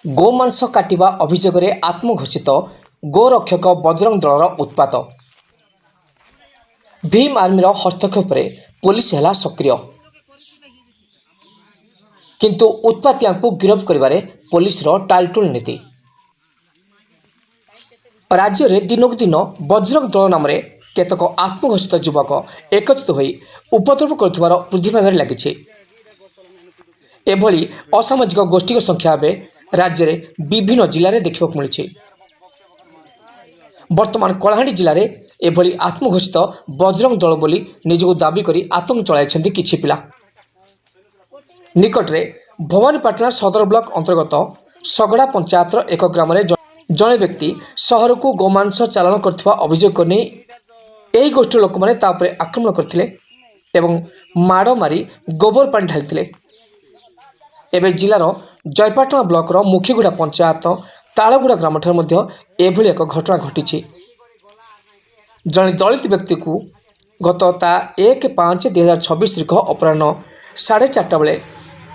गोमांस काटिबा अभियोग में आत्मघोषित गोरक्षक बजरंग दलर उत्पात। भीम आर्मीर हस्तक्षेप पुलिस है सक्रिय, किंतु उत्पातिया गिरफ्त करिबारे पुलिस टालटुल नीति। राज्य में दिनकू दिन बजरंग दल नाम केतक आत्मघोषित युवक एकत्रित होई उपद्रव करुथिबार वृद्धि पाइबार लागिछि। एभली असामाजिक गोष्ठी संख्या एवं राज्य में विभिन्न जिले में देखा मिली। वर्तमान कलाहांडी जिले में एभली आत्मघोषित बजरंग दल बोली निजको दाबी करी आतंक चलाई किछि पिला। निकटरे भवानीपाटना सदर ब्लॉक अंतर्गत सगड़ा पंचायतर एक ग्राम में जड़े व्यक्ति सहर को गोमांस चालान करथिबा अभियोग करने यही गोष्ठी लोक मैंने आक्रमण करथिले एवं माड़ मारी गोबर पानी ढालिथिले। एवं जिलार जयपाटना ब्लॉकर मुखीगुड़ा पंचायत तालगुड़ा ग्राम एभली एक घटना घटी। जड़े दलित व्यक्ति को गत 1/5/2026 तारीख अपराह्न 4:30 बेले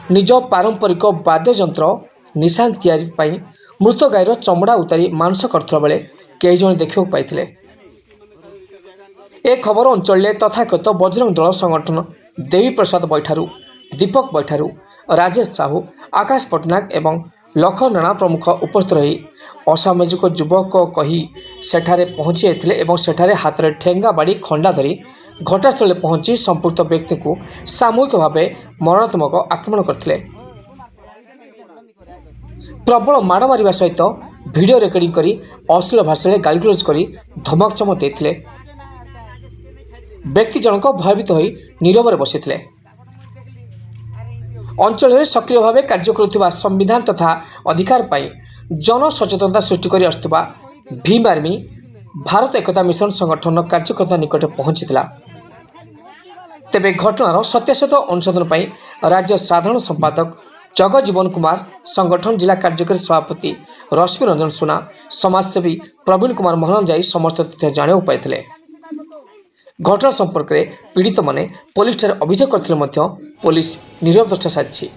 निज पारंपरिक वाद्ययंत्र निशान तैयारी मृत गाईर चमड़ा उतारी मांस करथिला बेले कई जन देखा पाइथिले। ए खबर अंचल तथाकथित बजरंग दल संगठन देवी प्रसाद बैठारू, दीपक बैठारू, राजेश साहू, आकाश पट्टनायक एवं लखन राणा प्रमुख उपस्थित रही असामाजिक युवक कही सेठारे पहुंची जाइथिले एवं सेठारे हाथ में ठेंगा बाड़ी खंडा धरी घटनास्थल पहुंची संपुक्त व्यक्ति को सामूहिक भाव मरणात्मक आक्रमण करथिले। प्रबल माड़ मारिबा सहित वीडियो रेकर्डिंग करी अश्लील भाषा में गालीगुलज करी धमक चमक देथिले। व्यक्ति जनक भयभीत होई नीरव बसिथिले। अंचल में सक्रिय भाव कार्य करुवा संविधान तथा अधिकार पाई जन सचेतनता सृष्टि कर आसुवा भीम आर्मी भारत एकता मिशन संगठन कार्यकर्ता निकट पहुंचीला। तेबे घटनार सत्यासत्य अनुसंधान पाई राज्य साधारण संपादक जगजीवन कुमार, संगठन जिला कार्यकारी सभापति रश्मि रंजन सुना, समाजसेवी प्रवीण कुमार मोहन जाई समस्त तथ्य जाना पाइथिले। घटना संपर्क में पीड़ित माने पुलिस अभियोग करथिले पुलिस नीरव दृष्टा साधी।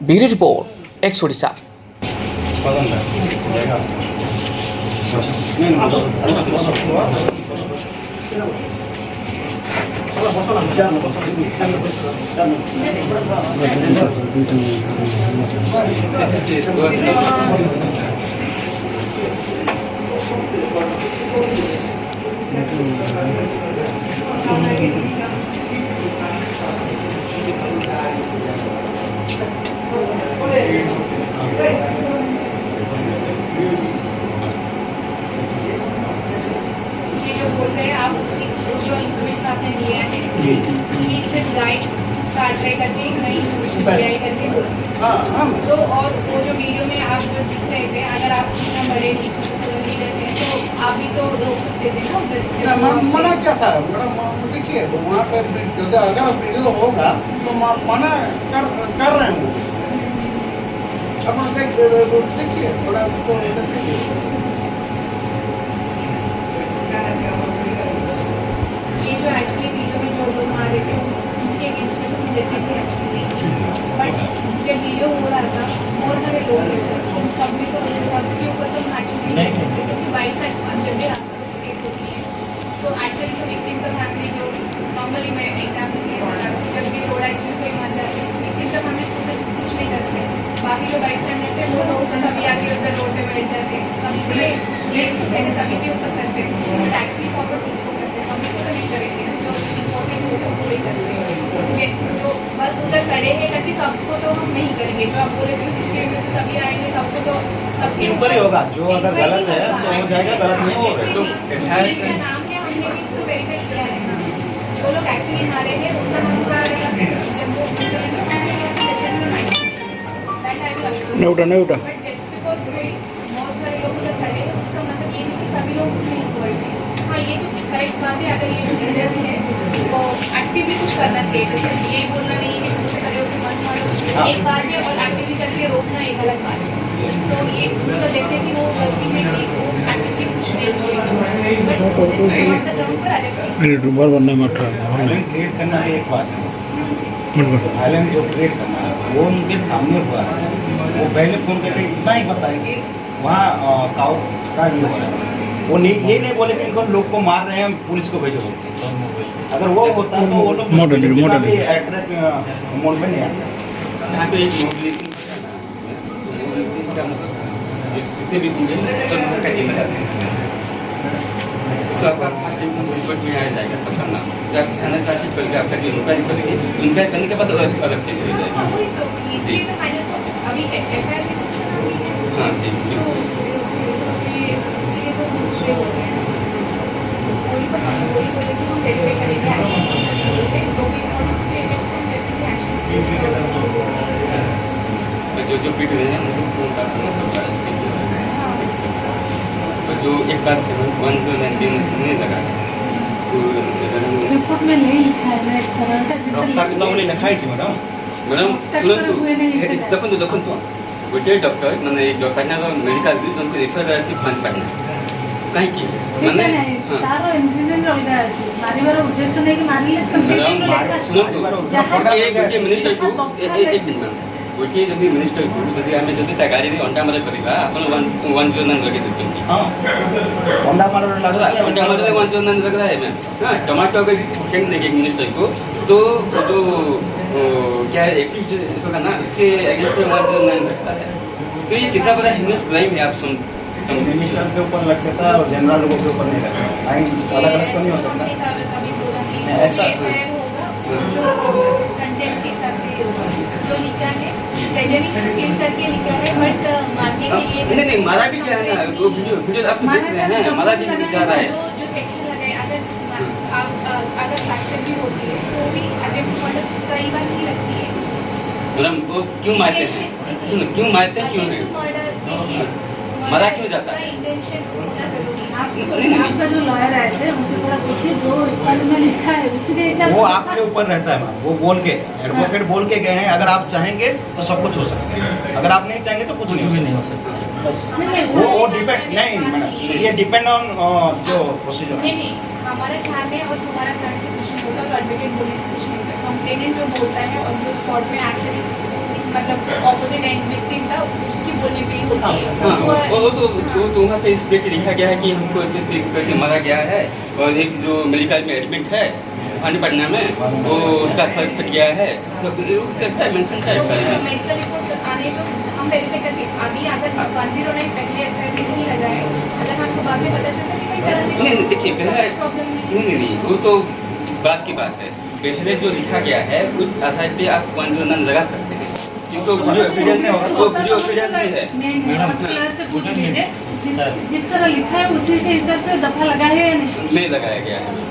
Bureau report x Odisha. आपने लिया है कि सिर्फ गाइड कार्रवाई करके नहीं करके तो और वो जो वीडियो में आप जो दिख रहे थे, अगर आप इतना बड़े लीडर हैं तो आप भी तो रोक सकते थे ना। मना क्या था मैडम, देखिए वहाँ पर अगर वीडियो होगा तो मना कर रहे हैं अपना देखिए थोड़ा ये जो एक्चुअली वीडियो में जो लोग आ रहे थे उनके अगेंस्ट में तो देते थे एक्चुअली, बट जब वीडियो हो रहा था बहुत सारे लोग थे सब भी तो सबके ऊपर तो एक्चुअली नहीं सकते क्योंकि बाइस टाइम जब भी रास्ता केस होती है तो एक्चुअली तो विक्टिम का फैमिली जो नॉर्मली मैं एग्जाम्पल के जब भी रोड एक्सीडेंट कोई मर जाते हैं विक्टिम तक हमें कुछ नहीं करते, बाकी जो बाइस टाइम से वो लोग सभी आके उधर रोड पर बैठ जाते हैं, सभी के प्लेस सभी के ऊपर करते हैं, बट एक्चुअली फॉरवर्ड किसको करते हैं सभी को नहीं करेंगे जो इम्पोर्टेंट हो तो पूरे करते हैं। जो बस उधर खड़े हैं ताकि सबको तो हम नहीं करेंगे, जो आप बोले तो सिस्टम में तो सभी आएंगे सबको तो सबके ऊपर ही होगा, जो अगर गलत है तो हो जाएगा, गलत नहीं होगा तो क्या नाम है हमने भी तो वेरीफाई किया है ना, जो लोग एक्चुअली हमारे हैं उनका नाम पूरा रहेगा जब वो नहीं उठा बट जस्ट बिकॉज कोई बहुत सारे लोग उधर खड़े हैं उसका मतलब ये नहीं कि सभी लोग उसमें इन्वॉल्व हैं। हाँ ये तो करेक्ट बात है, अगर ये लीडर है तो एक्टिवली कुछ करना चाहिए, जैसे ये बोलना नहीं है कि दूसरे खड़े होकर मत मारो एक बात है और एक्टिवली करके रोकना एक अलग बात है। तो ये मतलब देखते कि वो गलती में कि वो एक्टिवली कुछ नहीं वायलेंस जो क्रिएट करना है वो उनके सामने हुआ है, वो पहले फोन करके इतना ही बताए कि वहाँ काऊ का ये हो रहा है। वो नहीं, ये नहीं बोले कि इनको लोग को मार रहे हैं, पुलिस को भेजो बोल के। अगर वो होता तो वो लोग मॉडल एड्रेस मोड में नहीं आता। जहाँ पे एक मोबिलिटी का मतलब जितने भी कूड़े का टीम रहते हैं तो आपका रिपोर्ट में आ जाएगा सबका नाम। जब थाना शासित करके आपका जो उनका रिपोर्ट देंगे, उनका करने के बाद अलग चीज हो जाएगा। हाँ, वही तो इसलिए तो फाइनल अभी एफआईआर में कुछ ना हुई है। हाँ जी तो उसके तो दूसरे हो गए हैं। वही तो हम वही बोले कि हम वेरीफाई करेंगे एक्शन करेंगे तो भी और उसके अगेंस्ट हम डेफिनेटली एक्शन करेंगे। जो पीट रहे हैं उनको उनका जो एक बात 119 नहीं लगा रिपोर्ट में नहीं लिखा है इस तरह का रफ्तार तो उन्हें लिखाई थी मैडम। मैडम देखो देखो गोटे डॉक्टर मैंने जो पटना मेडिकल भी तुमको रेफर अच्छी बंद करना कहीं की मैंने तार इंजीनियर अलगा अछि मारिबार उद्देश्य नहीं कि मारिले कम से कम सुनो मिनिस्टर को एक मिनट गोटे जब मिनिस्टर को जब आम जब गाड़ी अंडा मार करवा आप 109 लगे देते हाँ अंडा मार लगा अंडा मार 109 लग रहा है मैं हाँ टमाटो का फूटेंगे देंगे मिनिस्टर को तो जो क्या है एक्टिविस्ट का ना उसके अगेंस्ट में 109 लगता है। तो ये कितना बड़ा ह्यूमस क्राइम है आप मिनिस्टर के ऊपर लग सकता है और जनरल लोगों के ऊपर नहीं लगता। अलग अलग तो नहीं हो सकता ऐसा कंटेंट के हिसाब से जो लिखा है फिल करके लिखा है बट मानने के लिए नहीं मारा भी क्या है ना वो वीडियो आप तो देख रहे हैं मारा भी जा रहा है जो सेक्शन लगाए अगर फ्रैक्चर भी होती है तो भी अटेम्प्ट मर्डर कई बार नहीं लगती है। मैडम वो क्यों मारते हैं सुनो क्यों मारते हैं क्यों है मर्डर के लिए मरा क्यों जाता है इंटेंशन होना जरूरी है। आपका जो लॉयर आए थे उनसे थोड़ा पूछिए जो रिपोर्ट में लिखा है उसी के हिसाब वो से आपके ऊपर रहता है मैम। वो बोल के एडवोकेट बोल के गए हैं अगर आप चाहेंगे तो सब कुछ हो सकता है, अगर आप नहीं चाहेंगे तो कुछ नहीं हो सकता। वो डिपेंड नहीं मैडम, ये डिपेंड ऑन जो प्रोसीजर। नहीं हमारा चाहने और तुम्हारा चाहने से कुछ नहीं होता और एडवोकेट बोलने से कुछ नहीं होता। कंप्लेनेंट जो बोलता है और जो स्पॉट में एक्चुअली मतलब ऑपोजिट एंड विक्टिम था उसकी बोलने पे ही होती है। हाँ वो तो वहाँ पे इस पे लिखा गया है कि हमको ऐसे करके मारा गया है और एक जो मेडिकल में एडमिट है पटना में वो उसका सर फट गया है मेंशन है। मेडिकल रिपोर्ट आने तो हम वेरीफाई करके अभी अगर 109 पहले एफआईआर में नहीं लगाए अगर हमको बाद में पता चलता कि कोई तरह नहीं देखिए पहले नहीं वो तो बात की बात है। पहले जो लिखा गया है उस आधार पे आप 109 लगा सकते हैं क्योंकि वीडियो एविडेंस है वो वीडियो एविडेंस भी है। जिस तरह लिखा है उसी के हिसाब से दफा लगा है या नहीं नहीं लगाया गया है।